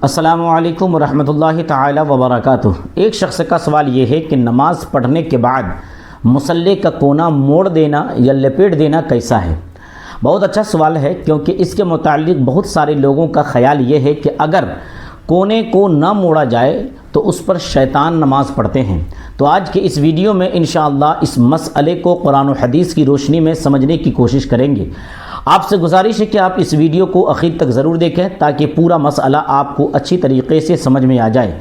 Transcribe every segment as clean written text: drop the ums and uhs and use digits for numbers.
السلام علیکم ورحمۃ اللہ تعالی وبرکاتہ۔ ایک شخص کا سوال یہ ہے کہ نماز پڑھنے کے بعد مصلی کا کونا موڑ دینا یا لپیٹ دینا کیسا ہے؟ بہت اچھا سوال ہے، کیونکہ اس کے متعلق بہت سارے لوگوں کا خیال یہ ہے کہ اگر کونے کو نہ موڑا جائے تو اس پر شیطان نماز پڑھتے ہیں۔ تو آج کے اس ویڈیو میں انشاءاللہ اس مسئلے کو قرآن و حدیث کی روشنی میں سمجھنے کی کوشش کریں گے۔ آپ سے گزارش ہے کہ آپ اس ویڈیو کو آخر تک ضرور دیکھیں تاکہ پورا مسئلہ آپ کو اچھی طریقے سے سمجھ میں آ جائے۔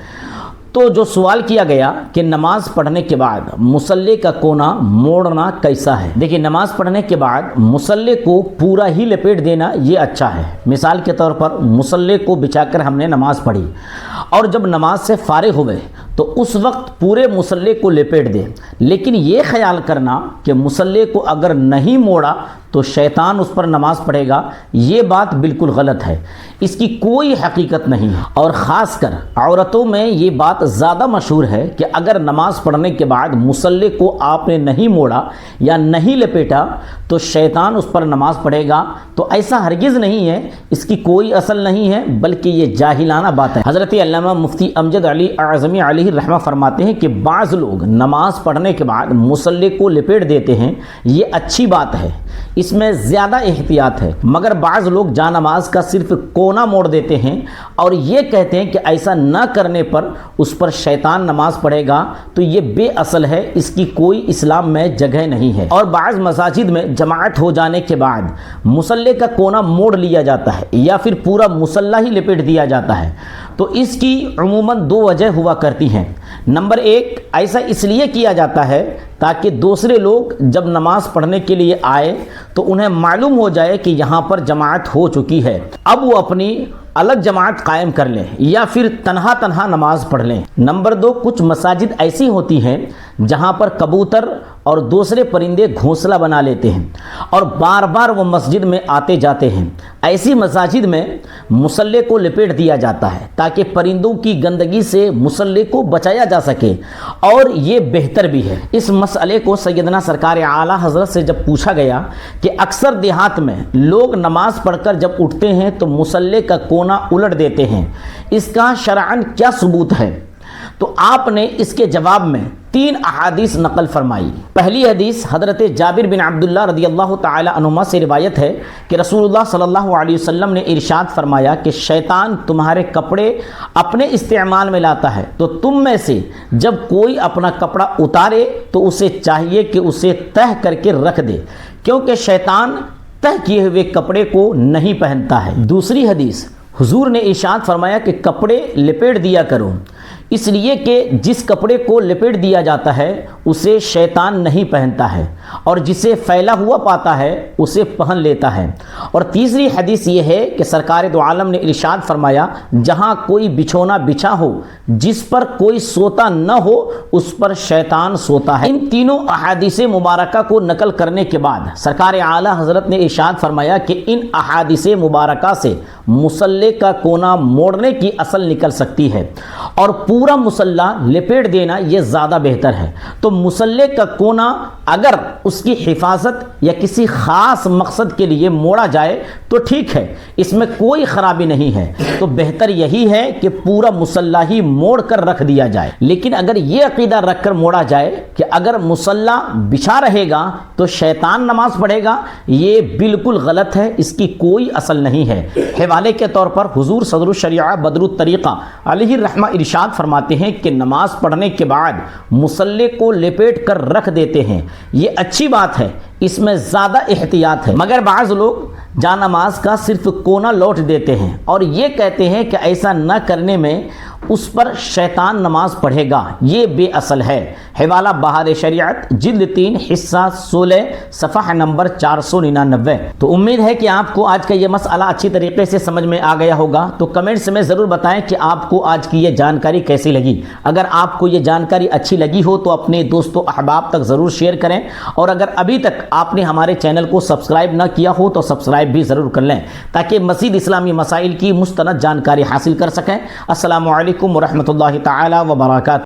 تو جو سوال کیا گیا کہ نماز پڑھنے کے بعد مصلی کا کونا موڑنا کیسا ہے؟ دیکھیں، نماز پڑھنے کے بعد مصلی کو پورا ہی لپیٹ دینا یہ اچھا ہے۔ مثال کے طور پر مصلی کو بچھا کر ہم نے نماز پڑھی اور جب نماز سے فارغ ہوئے تو اس وقت پورے مصلی کو لپیٹ دیں، لیکن یہ خیال کرنا کہ مصلی کو اگر نہیں موڑا تو شیطان اس پر نماز پڑھے گا، یہ بات بالکل غلط ہے۔ اس کی کوئی حقیقت نہیں ہے، اور خاص کر عورتوں میں یہ بات زیادہ مشہور ہے کہ اگر نماز پڑھنے کے بعد مصلی کو آپ نے نہیں موڑا یا نہیں لپیٹا تو شیطان اس پر نماز پڑھے گا۔ تو ایسا ہرگز نہیں ہے، اس کی کوئی اصل نہیں ہے، بلکہ یہ جاہلانہ بات ہے۔ حضرت علامہ مفتی امجد علی اعظمی علیہ الرحمہ فرماتے ہیں کہ بعض لوگ نماز پڑھنے کے بعد مصلی کو لپیٹ دیتے ہیں، یہ اچھی بات ہے، اس میں زیادہ احتیاط ہے، مگر بعض لوگ جانماز کا صرف کونا موڑ دیتے ہیں اور یہ کہتے ہیں کہ ایسا نہ کرنے پر اس پر شیطان نماز پڑھے گا، تو یہ بے اصل ہے، اس کی کوئی اسلام میں جگہ نہیں ہے۔ اور بعض مساجد میں جماعت ہو جانے کے بعد مصلی کا کونا موڑ لیا جاتا ہے یا پھر پورا مصلی ہی لپیٹ دیا جاتا ہے، تو اس کی عموماً دو وجہ ہوا کرتی ہیں۔ نمبر ایک، ایسا اس لیے کیا جاتا ہے تاکہ دوسرے لوگ جب نماز پڑھنے کے لیے آئے تو انہیں معلوم ہو جائے کہ یہاں پر جماعت ہو چکی ہے، اب وہ اپنی الگ جماعت قائم کر لیں یا پھر تنہا نماز پڑھ لیں۔ نمبر دو، کچھ مساجد ایسی ہوتی ہیں جہاں پر کبوتر اور دوسرے پرندے گھونسلہ بنا لیتے ہیں اور بار بار وہ مسجد میں آتے جاتے ہیں۔ ایسی مساجد میں مصلی کو لپیٹ دیا جاتا ہے تاکہ پرندوں کی گندگی سے مصلی کو بچایا جا سکے، اور یہ بہتر بھی ہے۔ اس مسئلے کو سیدنا سرکار اعلیٰ حضرت سے جب پوچھا گیا کہ اکثر دیہات میں لوگ نماز پڑھ کر جب اٹھتے ہیں تو مصلی کا کونا الٹ دیتے ہیں، اس کا شرعاً کیا ثبوت ہے؟ تو آپ نے اس کے جواب میں 3 احادیث نقل فرمائی۔ پہلی حدیث حضرت جابر بن عبداللہ رضی اللہ تعالی عنہما سے روایت ہے کہ رسول اللہ صلی اللہ علیہ وسلم نے ارشاد فرمایا کہ شیطان تمہارے کپڑے اپنے استعمال میں لاتا ہے، تو تم میں سے جب کوئی اپنا کپڑا اتارے تو اسے چاہیے کہ اسے تہہ کر کے رکھ دے، کیونکہ شیطان تہہ کیے ہوئے کپڑے کو نہیں پہنتا ہے۔ دوسری حدیث، حضور نے ارشاد فرمایا کہ کپڑے لپیٹ دیا کرو، اس لیے کہ جس کپڑے کو لپیٹ دیا جاتا ہے اسے شیطان نہیں پہنتا ہے، اور جسے پھیلا ہوا پاتا ہے اسے پہن لیتا ہے۔ اور تیسری حدیث یہ ہے کہ سرکار دو عالم نے ارشاد فرمایا، جہاں کوئی بچھونا بچھا ہو جس پر کوئی سوتا نہ ہو اس پر شیطان سوتا ہے۔ ان تینوں احادیث مبارکہ کو نقل کرنے کے بعد سرکار اعلیٰ حضرت نے ارشاد فرمایا کہ ان احادیث مبارکہ سے مصلی کا کونا موڑنے کی اصل نکل سکتی ہے، اور پورا مصلی لپیٹ دینا یہ زیادہ بہتر ہے۔ تو مصلی کا کونا اگر اس کی حفاظت یا کسی خاص مقصد کے لیے موڑا جائے تو ٹھیک ہے، اس میں کوئی خرابی نہیں ہے، تو بہتر یہی ہے کہ پورا مصلی ہی موڑ کر رکھ دیا جائے۔ لیکن اگر یہ عقیدہ رکھ کر موڑا جائے کہ اگر مصلی بچھا رہے گا تو شیطان نماز پڑھے گا، یہ بالکل غلط ہے، اس کی کوئی اصل نہیں ہے۔ حوالے کے طور پر حضور صدر الشریعہ بدر الطریقہ علیہ الرحمہ ارشاد فرماتے ہیں کہ نماز پڑھنے کے بعد مصلی کو لپیٹ کر رکھ دیتے ہیں، یہ اچھی بات ہے، اس میں زیادہ احتیاط ہے۔ مگر بعض لوگ جانماز کا صرف کونا لوٹ دیتے ہیں اور یہ کہتے ہیں کہ ایسا نہ کرنے میں اس پر شیطان نماز پڑھے گا، یہ بے اصل ہے۔ حوالہ بہار شریعت جلد 3 حصہ 16 صفحہ نمبر 499۔ تو امید ہے کہ آپ کو آج کا یہ مسئلہ اچھی طریقے سے سمجھ میں آ گیا ہوگا۔ تو کمنٹس میں ضرور بتائیں کہ آپ کو آج کی یہ جانکاری کیسی لگی۔ اگر آپ کو یہ جانکاری اچھی لگی ہو تو اپنے دوستوں احباب تک ضرور شیئر کریں، اور اگر ابھی تک آپ نے ہمارے چینل کو سبسکرائب نہ کیا ہو تو سبسکرائب بھی ضرور کر لیں تاکہ مزید اسلامی مسائل کی مستند جانکاری حاصل کر سکیں۔ السلام علیکم ورحمۃ اللہ تعالی وبرکاتہ۔